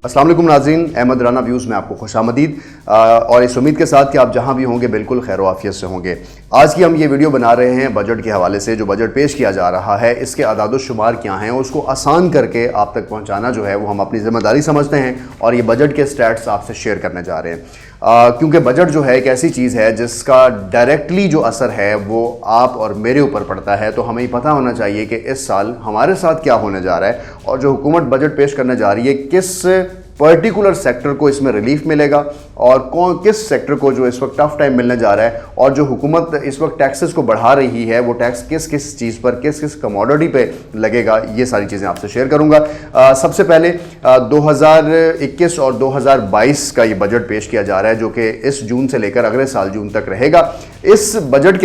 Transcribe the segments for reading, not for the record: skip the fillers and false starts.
अस्सलाम वालेकुम नाज़रीन, अहमद राना व्यूज़ में आपको खुशामदीद और इस उम्मीद के साथ कि आप जहां भी होंगे बिल्कुल खैर आफियत से होंगे। आज की हम ये वीडियो बना रहे हैं बजट के हवाले से। जो बजट पेश किया जा रहा है इसके अदाद शुमार क्या हैं, उसको आसान करके आप तक पहुंचाना जो है वो हम अपनी ज़िम्मेदारी समझते हैं और ये बजट के स्टैट्स आपसे शेयर करने जा रहे हैं। क्योंकि बजट जो है एक ऐसी चीज़ है जिसका डायरेक्टली जो असर है वो आप और मेरे ऊपर पड़ता है, तो हमें ही पता होना चाहिए कि इस साल हमारे साथ क्या होने जा रहा है और जो हुकूमत बजट पेश करने जा रही है किस पर्टिकुलर सेक्टर को इसमें रिलीफ मिलेगा और किस सेक्टर को जो इस वक्त टफ टाइम मिलने जा रहा है, और जो हुकूमत इस वक्त टैक्सेस को बढ़ा रही है वो टैक्स किस किस चीज़ पर, किस किस कमोडिटी पे लगेगा, ये सारी चीज़ें आपसे शेयर करूंगा। सबसे पहले 2021 और 2022 का ये बजट पेश किया जा रहा है जो कि इस जून से लेकर अगले साल जून तक रहेगा। इस बजट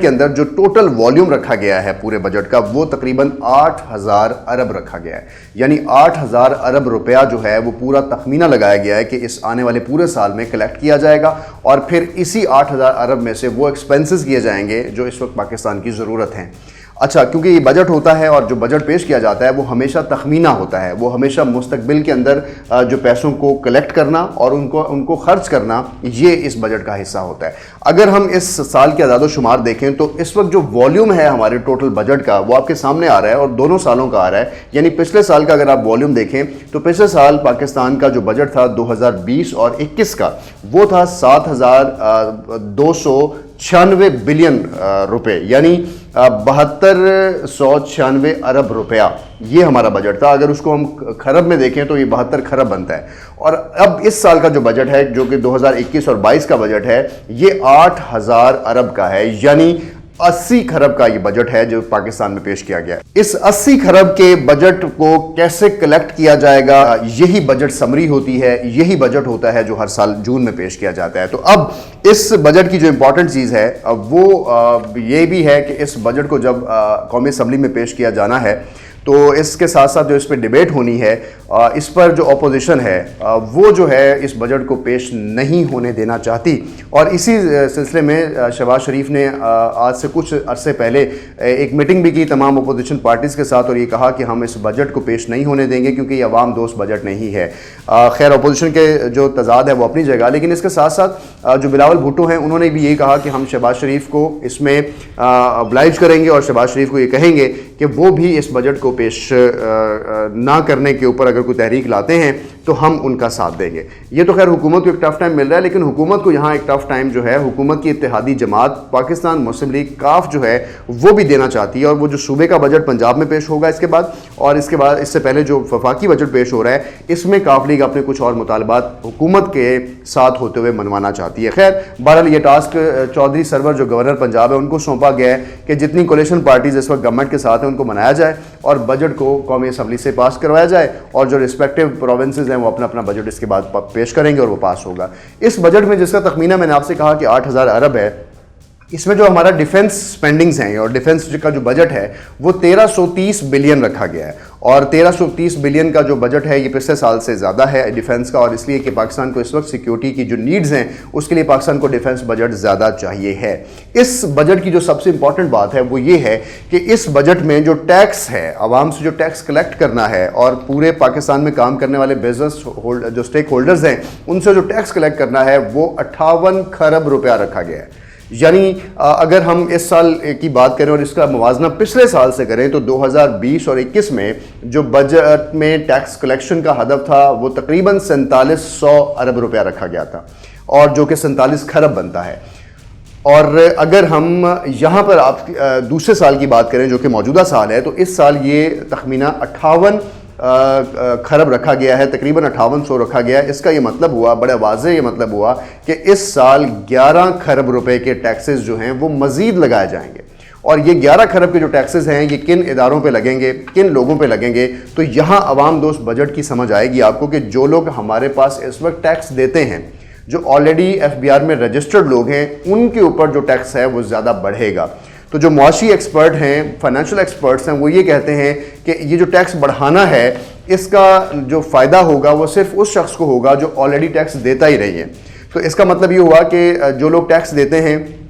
के अंदर जो टोटल वॉल्यूम रखा गया है पूरे बजट का वो तकरीबन 8000 अरब रखा गया है। यानी 8000 अरब रुपया जो है वो पूरा तखमीना लगाया गया है कि इस आने वाले पूरे साल में कलेक्ट किया जाएगा और फिर इसी 8000 अरब में से वो एक्सपेंसेस किए जाएंगे जो इस वक्त पाकिस्तान की ज़रूरत हैं। अच्छा, क्योंकि ये बजट होता है और जो बजट पेश किया जाता है वो हमेशा तखमीना होता है, वो हमेशा मुस्तकबिल के अंदर जो पैसों को कलेक्ट करना और उनको खर्च करना, ये इस बजट का हिस्सा होता है। अगर हम इस साल के अदाद शुमार देखें तो इस वक्त जो वॉल्यूम है हमारे टोटल बजट का वो आपके सामने आ रहा है और दोनों सालों का आ रहा है। यानी पिछले साल का अगर आप वॉल्यूम देखें तो पिछले साल पाकिस्तान का जो बजट था 2020 और 21 का वो था 7296 बिलियन रुपए, यानी 7296 अरब रुपया ये हमारा बजट था। अगर उसको हम खरब में देखें तो ये 72 खरब बनता है। और अब इस साल का जो बजट है जो कि 2021 और 22 का बजट है ये 8000 अरब का है, यानी 80 खरब का ये बजट है जो पाकिस्तान में पेश किया गया है। इस 80 खरब के बजट को कैसे कलेक्ट किया जाएगा, यही बजट समरी होती है, यही बजट होता है जो हर साल जून में पेश किया जाता है। तो अब इस बजट की जो इंपॉर्टेंट चीज़ है वो ये भी है कि इस बजट को जब कौमी असम्बली में पेश किया जाना है तो इसके साथ साथ जो इस पर डिबेट होनी है, इस पर जो अपोजिशन है वो जो है इस बजट को पेश नहीं होने देना चाहती। और इसी सिलसिले में शहबाज शरीफ ने आज से कुछ अरसे पहले एक मीटिंग भी की तमाम अपोजिशन पार्टीज़ के साथ और ये कहा कि हम इस बजट को पेश नहीं होने देंगे क्योंकि ये अवाम दोस्त बजट नहीं है। खैर अपोजिशन के जो तजाद है वो अपनी जगह, लेकिन इसके साथ साथ जो बिलावल भुट्टो हैं उन्होंने भी यही कहा कि हम शहबाज शरीफ को इसमें ऑब्लाइज करेंगे और शहबाज शरीफ को ये कहेंगे कि वो भी इस बजट को पेश ना करने के ऊपर अगर कोई तहरीक लाते हैं तो हम उनका साथ देंगे। ये तो खैर हुकूमत को एक टफ टाइम मिल रहा है, लेकिन हुकूमत को यहाँ एक टफ टाइम जो है हुकूमत की इत्तेहादी जमात पाकिस्तान मुस्लिम लीग काफ जो है वो भी देना चाहती है। और वो जो सूबे का बजट पंजाब में पेश होगा इसके बाद, और इसके बाद इससे पहले जो वफाकी बजट पेश हो रहा है इसमें काफ लीग अपने कुछ और मुतालबात हुकूमत के साथ होते हुए मनवाना चाहती है। खैर बहरहाल ये टास्क चौधरी सरवर जो गवर्नर पंजाब है उनको सौंपा गया है कि जितनी कोलिशन पार्टीज इस वक्त गवर्नमेंट के साथ हैं उनको मनाया जाए और बजट को कौमी असम्बली से पास करवाया जाए और जो रिस्पेक्टिव प्रोविंसेस हैं वो अपना अपना बजट इसके बाद पेश करेंगे और वो पास होगा। इस बजट में जिसका तखमीना मैंने आपसे कहा कि 8000 अरब है, इसमें जो हमारा डिफेंस स्पेंडिंग्स हैं और डिफेंस का जो बजट है वो 1330 बिलियन रखा गया है। और 1330 बिलियन का जो बजट है ये पिछले साल से ज़्यादा है डिफेंस का, और इसलिए कि पाकिस्तान को इस वक्त सिक्योरिटी की जो नीड्स हैं उसके लिए पाकिस्तान को डिफेंस बजट ज़्यादा चाहिए है। इस बजट की जो सबसे इंपॉर्टेंट बात है वो ये है कि इस बजट में जो टैक्स है, आवाम से जो टैक्स कलेक्ट करना है और पूरे पाकिस्तान में काम करने वाले बिजनेस जो स्टेक होल्डर्स हैं उनसे जो टैक्स कलेक्ट करना है वो 58 खरब रुपया रखा गया है। यानी अगर हम इस साल की बात करें और इसका मुवाजना पिछले साल से करें तो 2020 और 21 में जो बजट में टैक्स कलेक्शन का हदफ था वो तकरीबन 4700 अरब रुपया रखा गया था और जो कि 47 खरब बनता है। और अगर हम यहाँ पर आप दूसरे साल की बात करें जो कि मौजूदा साल है तो इस साल ये तखमीना 58 खरब रखा गया है, तकरीबन 5800 रखा गया है। इसका ये मतलब हुआ, बड़ा वाज़ेह ये मतलब हुआ कि इस साल 11 खरब रुपए के टैक्सेस जो हैं वो मज़ीद लगाए जाएंगे। और ये 11 खरब के जो टैक्सेस हैं ये किन इदारों पे लगेंगे, किन लोगों पे लगेंगे, तो यहाँ अवाम दोस्त बजट की समझ आएगी आपको कि जो लोग हमारे पास इस वक्त टैक्स देते हैं, जो ऑलरेडी FBR में रजिस्टर्ड लोग हैं, उनके ऊपर जो टैक्स है वो ज़्यादा बढ़ेगा। तो जो मुआशी एक्सपर्ट हैं, फाइनेंशियल एक्सपर्ट्स हैं, वो ये कहते हैं कि ये जो टैक्स बढ़ाना है इसका जो फ़ायदा होगा वो सिर्फ उस शख्स को होगा जो ऑलरेडी टैक्स देता ही रही है। तो इसका मतलब ये हुआ कि जो लोग टैक्स देते हैं,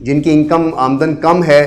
जिनकी इनकम आमदन कम है,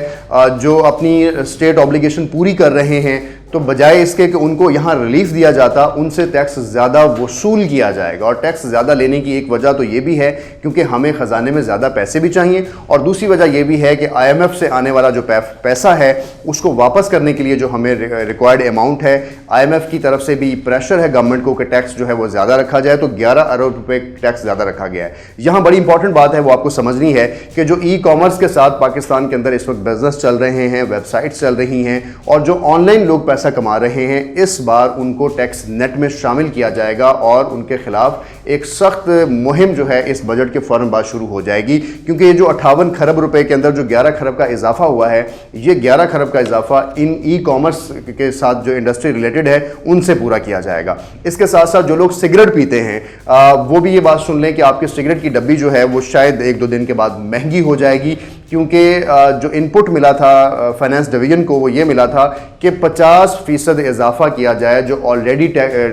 जो अपनी स्टेट ऑब्लिगेशन पूरी कर रहे हैं, तो बजाय इसके कि उनको यहाँ रिलीफ दिया जाता, उनसे टैक्स ज़्यादा वसूल किया जाएगा। और टैक्स ज़्यादा लेने की एक वजह तो ये भी है क्योंकि हमें ख़जाने में ज़्यादा पैसे भी चाहिए, और दूसरी वजह ये भी है कि IMF से आने वाला जो पैसा है उसको वापस करने के लिए जो हमें रिक्वायर्ड अमाउंट है, IMF की तरफ से भी प्रेशर है गवर्नमेंट को कि टैक्स जो है वो ज़्यादा रखा जाए, तो 11 अरब रुपए टैक्स ज़्यादा रखा गया है। यहाँ बड़ी इंपॉर्टेंट बात है वो आपको समझनी है कि जो ई-कॉमर्स के साथ पाकिस्तान के अंदर इस वक्त बिजनेस चल रहे हैं, वेबसाइट्स चल रही हैं, और जो ऑनलाइन लोग पैसा कमा रहे हैं, इस बार उनको टैक्स नेट में शामिल किया जाएगा और उनके खिलाफ एक सख्त मुहिम जो है इस बजट के फौरन बाद शुरू हो जाएगी। क्योंकि ये जो 58 खरब रुपए के अंदर जो 11 खरब का इजाफा हुआ है, ये 11 खरब का इजाफा इन ई-कॉमर्स के साथ जो इंडस्ट्री रिलेटेड है उनसे पूरा किया जाएगा। इसके साथ साथ जो लोग सिगरेट पीते हैं वो भी ये बात सुन लें कि आपकी सिगरेट की डब्बी जो है वो शायद 1-2 दिन के बाद महंगी हो जाएगी, क्योंकि जो इनपुट मिला था फाइनेंस डिवीजन को वो ये मिला था कि 50% इजाफा किया जाए जो ऑलरेडी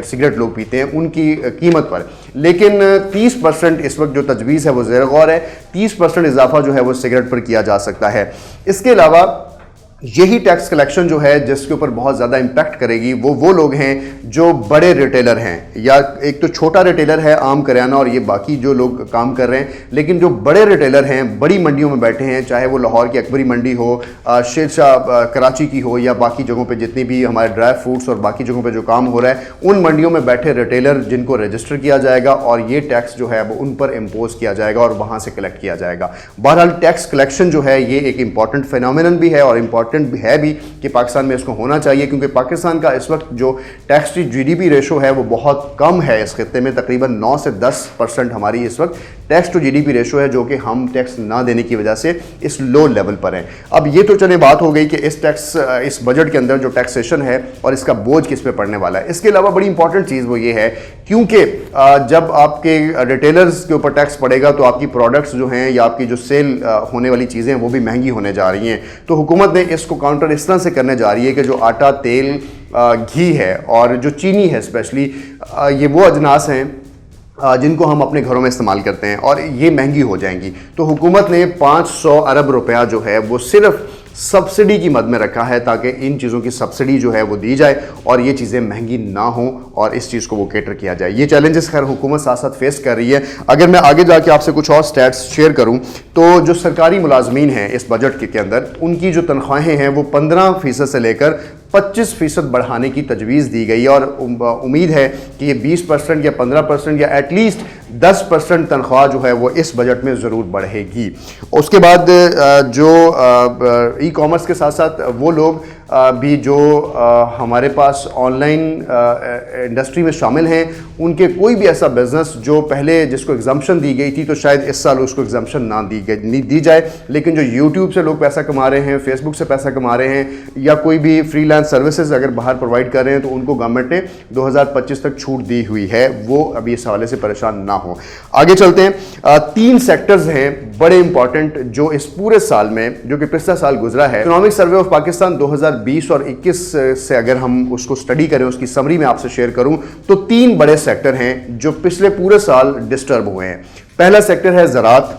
सिगरेट लोग पीते हैं उनकी कीमत पर। लेकिन 30% इस वक्त जो तजवीज़ है वो ज़ेर गौर है, 30% इजाफा जो है वो सिगरेट पर किया जा सकता है। इसके अलावा यही टैक्स कलेक्शन जो है जिसके ऊपर बहुत ज़्यादा इम्पैक्ट करेगी वो लोग हैं जो बड़े रिटेलर हैं, या एक तो छोटा रिटेलर है आम करियाना और ये बाकी जो लोग काम कर रहे हैं, लेकिन जो बड़े रिटेलर हैं बड़ी मंडियों में बैठे हैं, चाहे वो लाहौर की अकबरी मंडी हो, शेरशाह कराची की हो, या बाकी जगहों पे जितनी भी हमारे ड्राई फ्रूट्स और बाकी जगहों पे जो काम हो रहा है, उन मंडियों में बैठे रिटेलर जिनको रजिस्टर किया जाएगा और ये टैक्स जो है वो उन पर इम्पोज किया जाएगा और वहाँ से कलेक्ट किया जाएगा। बहरहाल टैक्स कलेक्शन जो है ये एक इंपॉर्टेंट फिनोमिनन भी है और इम्पॉर्टेंट है भी कि पाकिस्तान में इसको होना चाहिए, क्योंकि पाकिस्तान का इस वक्त जो टैक्स टू GDP रेशो है वो बहुत कम है। इस खित्ते में तकरीबन 9 से 10% हमारी इस वक्त टैक्स टू GDP रेशो है, जो कि हम टैक्स ना देने की वजह से इस लो लेवल पर हैं। अब ये तो चले बात हो गई कि इस बजट के अंदर जो टैक्सेशन है और इसका बोझ किस पे पड़ने वाला है। इसके अलावा बड़ी इंपॉर्टेंट चीज़ वो ये है, क्योंकि जब आपके रिटेलर्स के ऊपर टैक्स पड़ेगा तो आपकी प्रोडक्ट्स जो हैं या आपकी जो सेल होने वाली चीज़ें वो भी महंगी होने जा रही हैं। तो हुकूमत ने इसको काउंटर इस तरह से करने जा रही है कि जो आटा, तेल, घी है और जो चीनी है स्पेशली, ये वो अजनास हैं जिनको हम अपने घरों में इस्तेमाल करते हैं और ये महंगी हो जाएंगी। तो हुकूमत ने 500 अरब रुपया जो है वो सिर्फ सब्सिडी की मद में रखा है ताकि इन चीज़ों की सब्सिडी जो है वो दी जाए और ये चीज़ें महंगी ना हो और इस चीज़ को वो कैटर किया जाए। ये चैलेंजेस खैर हुकूमत साथ साथ फेस कर रही है। अगर मैं आगे जाके आपसे कुछ और स्टैट्स शेयर करूं तो जो सरकारी मुलाजमीन हैं इस बजट के अंदर, उनकी जो तनख्वाहें हैं वो 15% से लेकर 25% बढ़ाने की तजवीज़ दी गई है और उम्मीद है कि ये 20% या 15% या एटलीस्ट 10% तनख्वाह जो है वो इस बजट में ज़रूर बढ़ेगी। उसके बाद जो ई-कॉमर्स के साथ साथ वो लोग भी जो हमारे पास ऑनलाइन इंडस्ट्री में शामिल हैं, उनके कोई भी ऐसा बिज़नेस जो पहले जिसको एग्जम्पशन दी गई थी तो शायद इस साल उसको एग्जम्पशन ना दी जाए, लेकिन जो यूट्यूब से लोग पैसा कमा रहे हैं, फेसबुक से पैसा कमा रहे हैं, या कोई भी फ्रीलांस सर्विसेज अगर बाहर प्रोवाइड कर रहे हैं तो उनको गवर्नमेंट ने 2025 तक छूट दी हुई है, वो अभी इस हवाले से परेशान ना हो। आगे चलते हैं। 3 सेक्टर्स हैं बड़े इंपॉर्टेंट जो इस पूरे साल में, जो कि पिछला साल गुजरा है, इकोनॉमिक सर्वे ऑफ पाकिस्तान 2020 और 21 से अगर हम उसको स्टडी करें, उसकी समरी में आपसे शेयर करूं तो 3 बड़े सेक्टर हैं जो पिछले पूरे साल डिस्टर्ब हुए हैं। पहला सेक्टर है ज़राअत,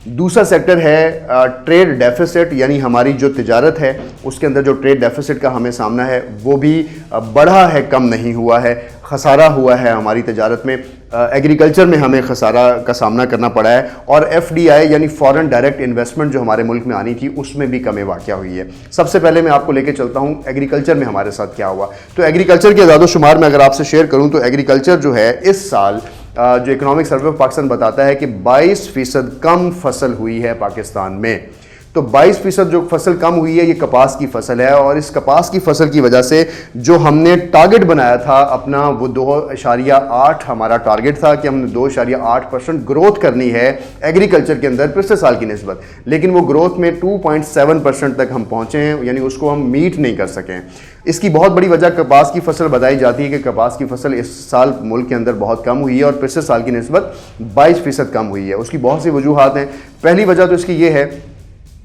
दूसरा सेक्टर है ट्रेड डेफिसिट, यानी हमारी जो तिजारत है उसके अंदर जो ट्रेड डेफिसिट का हमें सामना है वो भी बढ़ा है, कम नहीं हुआ है, खसारा हुआ है हमारी तिजारत में। एग्रीकल्चर में हमें खसारा का सामना करना पड़ा है, और FDI यानी फॉरेन डायरेक्ट इन्वेस्टमेंट जो हमारे मुल्क में आनी थी उसमें भी कमी वाक़या हुई है। सबसे पहले मैं आपको लेके चलता हूँ एग्रीकल्चर में हमारे साथ क्या हुआ। तो एग्रीकल्चर के आदाद शुमार में अगर आपसे शेयर करूँ तो एग्रीकल्चर जो है इस साल जो इकोनॉमिक सर्वे ऑफ पाकिस्तान बताता है कि 22% कम फसल हुई है पाकिस्तान में। तो 22% जो फसल कम हुई है ये कपास की फसल है, और इस कपास की फसल की वजह से जो हमने टारगेट बनाया था अपना, वो 2.8 हमारा टारगेट था कि हमने 2.8% ग्रोथ करनी है एग्रीकल्चर के अंदर पिछले साल की निस्बत, लेकिन वो ग्रोथ में 2.7% तक हम पहुँचे हैं, यानी उसको हम मीट नहीं कर सकें। इसकी बहुत बड़ी वजह कपास की फसल बताई जाती है कि कपास की फसल इस साल मुल्क के अंदर बहुत कम हुई है और पिछले साल की निस्बत 22% कम हुई है। उसकी बहुत सी वजूहात हैं। पहली वजह तो इसकी ये है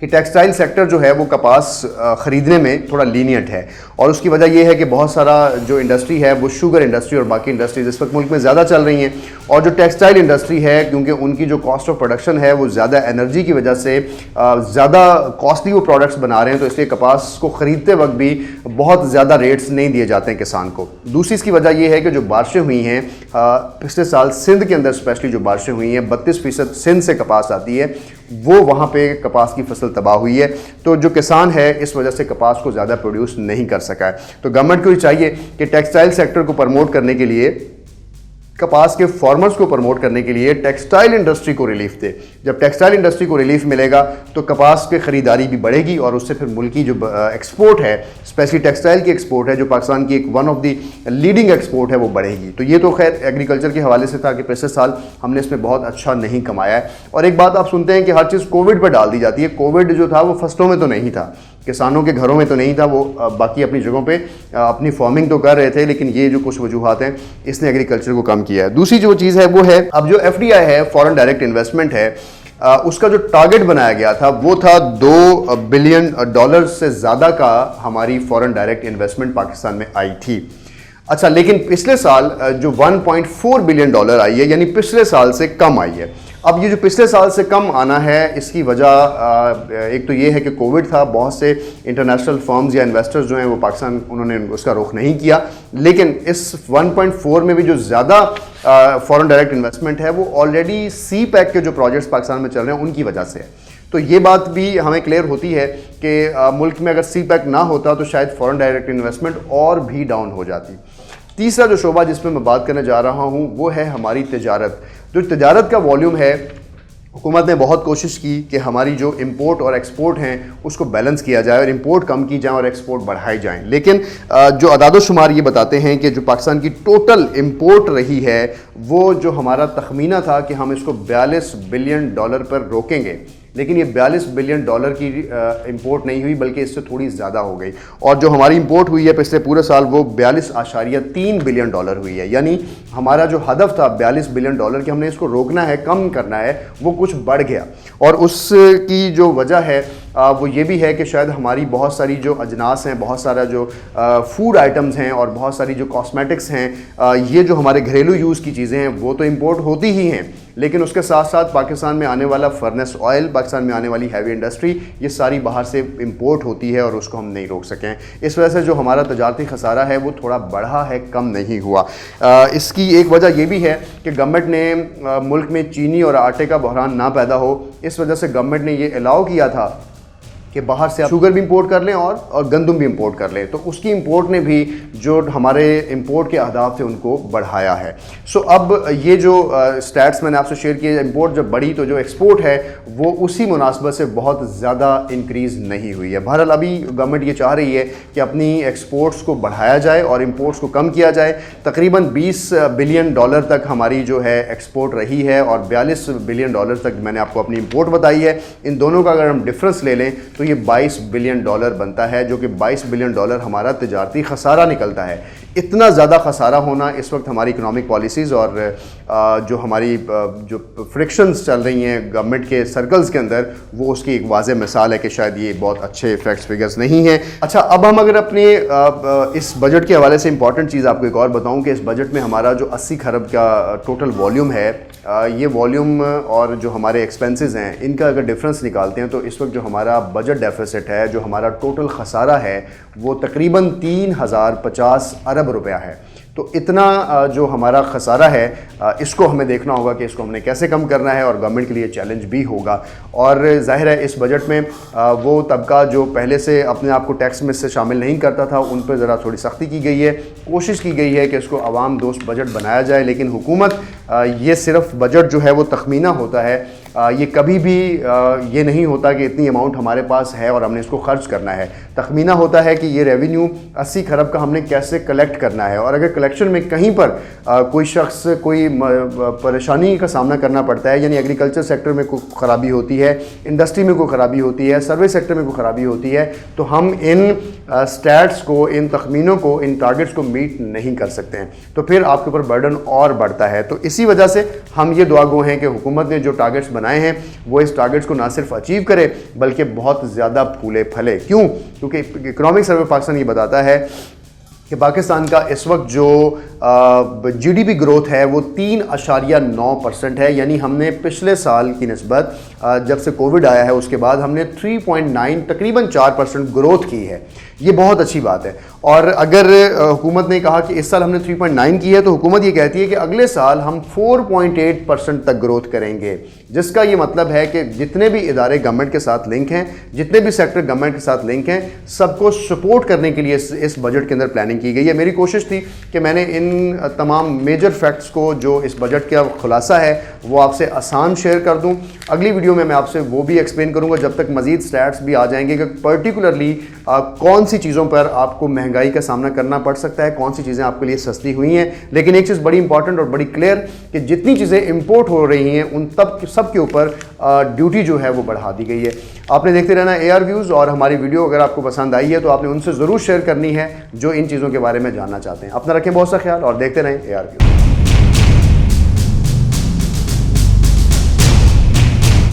کہ ٹیکسٹائل سیکٹر جو ہے وہ کپاس خریدنے میں تھوڑا لینینٹ ہے، اور اس کی وجہ یہ ہے کہ بہت سارا جو انڈسٹری ہے وہ شوگر انڈسٹری اور باقی انڈسٹریز اس وقت ملک میں زیادہ چل رہی ہیں، اور جو ٹیکسٹائل انڈسٹری ہے کیونکہ ان کی جو کاسٹ آف پروڈکشن ہے وہ زیادہ انرجی کی وجہ سے زیادہ کاسٹلی وہ پروڈکٹس بنا رہے ہیں، تو اس لیے کپاس کو خریدتے وقت بھی بہت زیادہ ریٹس نہیں دیے جاتے ہیں کسان کو۔ دوسری اس کی وجہ یہ ہے کہ جو بارشیں ہوئی ہیں پچھلے سال سندھ کے اندر اسپیشلی جو بارشیں ہوئی ہیں 32% سندھ سے کپاس آتی ہے، وہ وہاں پہ کپاس کی فصل تباہ ہوئی ہے، تو جو کسان ہے اس وجہ سے کپاس کو زیادہ پروڈیوس نہیں کر سکا ہے۔ تو گورنمنٹ کو یہ چاہیے کہ ٹیکسٹائل سیکٹر کو پروموٹ کرنے کے لیے، کپاس کے فارمرز کو پروموٹ کرنے کے لیے ٹیکسٹائل انڈسٹری کو ریلیف دے۔ جب ٹیکسٹائل انڈسٹری کو ریلیف ملے گا تو کپاس کی خریداری بھی بڑھے گی، اور اس سے پھر ملکی جو ایکسپورٹ ہے، اسپیشلی ٹیکسٹائل کی ایکسپورٹ ہے جو پاکستان کی ایک one of the leading export ہے، وہ بڑھے گی۔ تو یہ تو خیر ایگریکلچر کے حوالے سے تھا کہ پچھلے سال ہم نے اس میں بہت اچھا نہیں کمایا ہے۔ اور ایک بات آپ سنتے ہیں کہ ہر چیز کووڈ پہ ڈال دی جاتی ہے، کووڈ جو تھا وہ فصلوں میں تو نہیں تھا، کسانوں کے گھروں میں تو نہیں تھا، وہ باقی اپنی جگہوں پہ اپنی فارمنگ تو کر رہے تھے، لیکن یہ جو کچھ وجوہات ہیں اس نے ایگریکلچر کو کم کیا ہے۔ دوسری جو چیز ہے وہ ہے اب جو FDI ہے، فورن ڈائریکٹ انویسٹمنٹ ہے، اس کا جو ٹارگٹ بنایا گیا تھا وہ تھا $2 بلین سے زیادہ کا ہماری فورن ڈائریکٹ انویسٹمنٹ پاکستان میں آئی تھی۔ اچھا، لیکن پچھلے سال جو $1.4 بلین آئی ہے، یعنی پچھلے سال سے کم آئی ہے۔ اب یہ جو پچھلے سال سے کم آنا ہے اس کی وجہ ایک تو یہ ہے کہ کووڈ تھا، بہت سے انٹرنیشنل فرمز یا انویسٹرز جو ہیں وہ پاکستان انہوں نے اس کا رخ نہیں کیا، لیکن اس 1.4 میں بھی جو زیادہ فورن ڈائریکٹ انویسٹمنٹ ہے وہ آلریڈی سی پیک کے جو پروجیکٹس پاکستان میں چل رہے ہیں ان کی وجہ سے ہے۔ تو یہ بات بھی ہمیں کلیئر ہوتی ہے کہ ملک میں اگر سی پیک نہ ہوتا تو شاید فورن ڈائریکٹ انویسٹمنٹ اور بھی ڈاؤن ہو جاتی۔ تیسرا جو شعبہ جس پہ میں بات کرنے جا رہا ہوں وہ ہے ہماری تجارت۔ جو تجارت کا والیوم ہے، حکومت نے بہت کوشش کی کہ ہماری جو امپورٹ اور ایکسپورٹ ہیں اس کو بیلنس کیا جائے اور امپورٹ کم کی جائیں اور ایکسپورٹ بڑھائی جائیں، لیکن جو اعداد و شمار یہ بتاتے ہیں کہ جو پاکستان کی ٹوٹل امپورٹ رہی ہے وہ جو ہمارا تخمینہ تھا کہ ہم اس کو $42 بلین پر روکیں گے، لیکن یہ $42 بلین کی امپورٹ نہیں ہوئی بلکہ اس سے تھوڑی زیادہ ہو گئی، اور جو ہماری امپورٹ ہوئی ہے پچھلے پورے سال وہ $42.3 بلین ہوئی ہے، یعنی ہمارا جو ہدف تھا $42 بلین کہ ہم نے اس کو روکنا ہے، کم کرنا ہے، وہ کچھ بڑھ گیا۔ اور اس کی جو وجہ ہے وہ یہ بھی ہے کہ شاید ہماری بہت ساری جو اجناس ہیں، بہت سارا جو فوڈ آئٹمز ہیں اور بہت ساری جو کاسمیٹکس ہیں، یہ جو ہمارے گھریلو یوز کی چیزیں ہیں وہ تو امپورٹ ہوتی ہی ہیں، لیکن اس کے ساتھ ساتھ پاکستان میں آنے والا فرنس آئل، پاکستان میں آنے والی ہیوی انڈسٹری، یہ ساری باہر سے امپورٹ ہوتی ہے اور اس کو ہم نہیں روک سکیں۔ اس وجہ سے جو ہمارا تجارتی خسارہ ہے وہ تھوڑا بڑھا ہے، کم نہیں ہوا۔ اس کی ایک وجہ یہ بھی ہے کہ گورنمنٹ نے ملک میں چینی اور آٹے کا بحران نہ پیدا ہو، اس وجہ سے گورنمنٹ نے یہ الاؤ کیا تھا کہ باہر سے شوگر بھی امپورٹ کر لیں اور گندم بھی امپورٹ کر لیں، تو اس کی امپورٹ نے بھی جو ہمارے امپورٹ کے اہداف تھے ان کو بڑھایا ہے۔ سو اب یہ جو سٹیٹس میں نے آپ سے شیئر کیے، امپورٹ جب بڑھی تو جو ایکسپورٹ ہے وہ اسی مناسبت سے بہت زیادہ انکریز نہیں ہوئی ہے۔ بہرحال ابھی گورنمنٹ یہ چاہ رہی ہے کہ اپنی ایکسپورٹس کو بڑھایا جائے اور امپورٹس کو کم کیا جائے۔ تقریباً $20 بلین تک ہماری جو ہے ایکسپورٹ رہی ہے اور $42 بلین تک میں نے آپ کو اپنی امپورٹ بتائی ہے۔ ان دونوں کا اگر ہم ڈفرنس لے لیں تو یہ $22 بلین بنتا ہے، جو کہ $22 بلین ہمارا تجارتی خسارہ نکلتا ہے۔ اتنا زیادہ خسارہ ہونا اس وقت ہماری اکنامک پالیسیز اور جو ہماری جو فرکشنز چل رہی ہیں گورنمنٹ کے سرکلز کے اندر، وہ اس کی ایک واضح مثال ہے کہ شاید یہ بہت اچھے فیکٹس فگرز نہیں ہیں۔ اچھا، اب ہم اگر اپنے اس بجٹ کے حوالے سے امپورٹنٹ چیز آپ کو ایک اور بتاؤں کہ اس بجٹ میں ہمارا جو 80 کھرب کا ٹوٹل والیوم ہے، یہ والیوم اور جو ہمارے ایکسپنسز ہیں ان کا اگر ڈفرنس نکالتے ہیں تو اس وقت جو ہمارا بجٹ ڈیفیسٹ ہے، جو ہمارا ٹوٹل خسارہ ہے، وہ تقریباً 3050 ارب روپیہ ہے۔ تو اتنا جو ہمارا خسارہ ہے اس کو ہمیں دیکھنا ہوگا کہ اس کو ہم نے کیسے کم کرنا ہے، اور گورنمنٹ کے لیے چیلنج بھی ہوگا۔ اور ظاہر ہے اس بجٹ میں وہ طبقہ جو پہلے سے اپنے آپ کو ٹیکس میں سے شامل نہیں کرتا تھا ان پہ ذرا تھوڑی سختی کی گئی ہے، کوشش کی گئی ہے کہ اس کو عوام دوست بجٹ بنایا جائے، لیکن حکومت یہ صرف بجٹ جو ہے وہ تخمینہ ہوتا ہے، یہ کبھی بھی یہ نہیں ہوتا کہ اتنی اماؤنٹ ہمارے پاس ہے اور ہم نے اس کو خرچ کرنا ہے۔ تخمینہ ہوتا ہے کہ یہ ریونیو 80 کھرب کا ہم نے کیسے کلیکٹ کرنا ہے، اور اگر کلیکشن میں کہیں پر کوئی شخص کوئی پریشانی کا سامنا کرنا پڑتا ہے، یعنی ایگریکلچر سیکٹر میں کوئی خرابی ہوتی ہے، انڈسٹری میں کوئی خرابی ہوتی ہے، سروس سیکٹر میں کوئی خرابی ہوتی ہے، تو ہم ان سٹیٹس کو، ان تخمینوں کو، ان ٹارگٹس کو میٹ نہیں کر سکتے ہیں، تو پھر آپ کے اوپر برڈن اور بڑھتا ہے۔ تو اسی وجہ سے ہم یہ دعا گو ہیں کہ حکومت نے جو ٹارگٹس بنائے ہیں وہ اس ٹارگیٹس کو نہ صرف اچیو کرے بلکہ بہت زیادہ پھولے پھلے. کیوں؟ کیونکہ اکنامک سروے پاکستان یہ بتاتا ہے کہ پاکستان کا اس وقت جو جی ڈی پی گروتھ ہے وہ 3.9% ہے. یعنی ہم نے پچھلے سال کی نسبت جب سے کووڈ آیا ہے اس کے بعد ہم نے 3.9 تقریباً 4% گروتھ کی ہے. یہ بہت اچھی بات ہے. اور اگر حکومت نے کہا کہ اس سال ہم نے 3.9 کی ہے تو حکومت یہ کہتی ہے کہ اگلے سال ہم 4.8% تک گروتھ کریں گے, جس کا یہ مطلب ہے کہ جتنے بھی ادارے گورنمنٹ کے ساتھ لنک ہیں, جتنے بھی سیکٹر گورنمنٹ کے ساتھ لنک ہیں, سب کو سپورٹ کرنے کے لیے اس بجٹ کے اندر پلاننگ کی گئی ہے. میری کوشش تھی کہ میں نے ان تمام میجر فیکٹس کو جو اس بجٹ کا خلاصہ ہے وہ آپ سے آسان شیئر کر دوں. اگلی ویڈیو میں آپ سے وہ بھی ایکسپلین کروں گا جب تک مزید سٹیٹس بھی آ جائیں گے کہ پرٹیکولرلی کون سی چیزوں پر آپ کو مہنگائی کا سامنا کرنا پڑ سکتا ہے, کون سی چیزیں آپ کے لیے سستی ہوئی ہیں. لیکن ایک چیز بڑی امپورٹنٹ اور بڑی کلیئر کہ جتنی چیزیں امپورٹ ہو رہی ہیں ان سب کے اوپر ڈیوٹی جو ہے وہ بڑھا دی گئی ہے. آپ نے دیکھتے رہنا AR ویوز, اور ہماری ویڈیو اگر آپ کو پسند آئی ہے تو آپ نے ان سے ضرور شیئر کرنی ہے جو ان چیزوں کے بارے میں جاننا چاہتے ہیں. اپنا رکھیں بہت سا خیال اور دیکھتے رہیں AR ویوز.